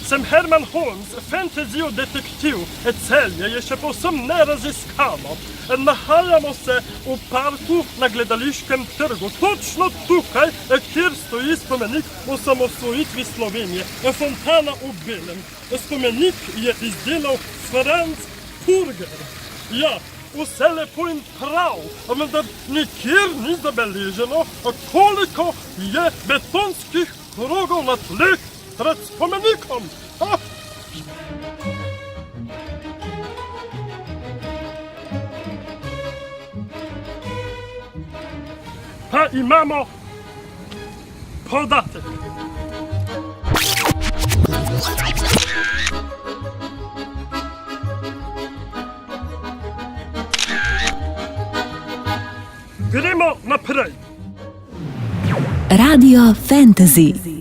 Sem Herman Holmes, fantasy-detektiv, celje še povsem neraziskano. Nahajamo se v parku na Gledališkem trgu, točno tukaj, kjer stoji spomenik osamosvojitvi Slovenije, fontana v belem. Spomenik je izdelal Franz Furger. Ja, vse lepo in prav, vendar nikjer ni zabeleženo, koliko je betonskih krogov na tleh pred spomenikom. Pa imamo podatek. Gremo naprej. Radio Fantasy.